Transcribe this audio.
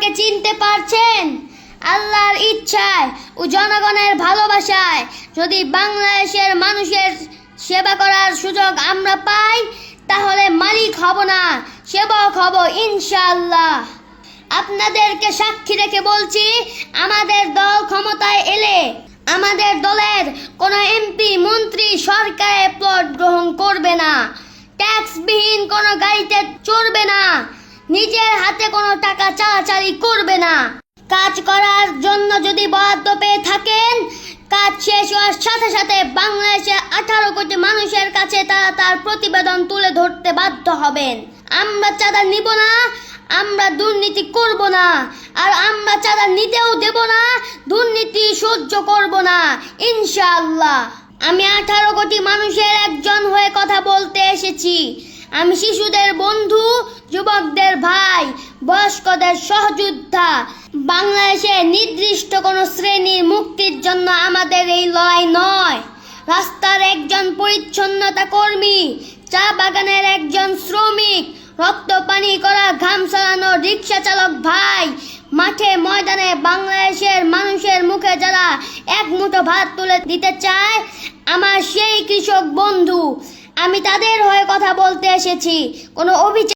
আমাকে চিনতে পারছেন? আল্লাহর ইচ্ছায় ও জনগণের ভালোবাসায় যদি বাংলাদেশের মানুষের সেবা করার সুযোগ আমরা পাই, তাহলে মালিক হব না, সেবক হব ইনশাআল্লাহ। আপনাদেরকে সাক্ষী রেখে বলছি, আমাদের দল ক্ষমতায় এলে আমাদের দলের কোনো এমপি মন্ত্রী সরকারের প্লট গ্রহণ করবে না, ট্যাক্সবিহীন কোনো গাড়িতে চড়বে না, নিজের হাতে কোনো টাকা চালাচালি করবে না। কাজ করার জন্য যদি বরাদ্দ পেয়ে থাকেন, কাজ শেষ হওয়ার সাথে সাথে বাংলাদেশের 18 কোটি মানুষের কাছে তারা তার প্রতিবেদন তুলে ধরতে বাধ্য হবেন। আমরা চাঁদা নিব না, আমরা দুর্নীতি করব না, আর আমরা চাঁদা নিতেও দেব না, দুর্নীতি সহ্য করব না ইনশাআল্লাহ। আমি 18 কোটি মানুষের একজন হয়ে কথা বলতে এসেছি। আমি শিশুদের বন্ধু, যুবকদের ভাই, বয়স্কদের সহযোদ্ধা। বাংলাদেশের নির্দিষ্ট কোনো শ্রেণীর মুক্তির জন্য আমাদের এই লড়াই নয়। রাস্তার একজন পরিচ্ছন্নতা কর্মী, চা বাগানের একজন শ্রমিক, রক্ত পানি করা ঘাম ছড়ানো রিক্সা চালক ভাই, মাঠে ময়দানে বাংলাদেশের মানুষের মুখে যারা এক মুঠো ভাত তুলে দিতে চায়, আমার সেই কৃষক বন্ধু, আমি তাদের হয়ে কথা বলতে এসেছি। কোনো অভিযোগ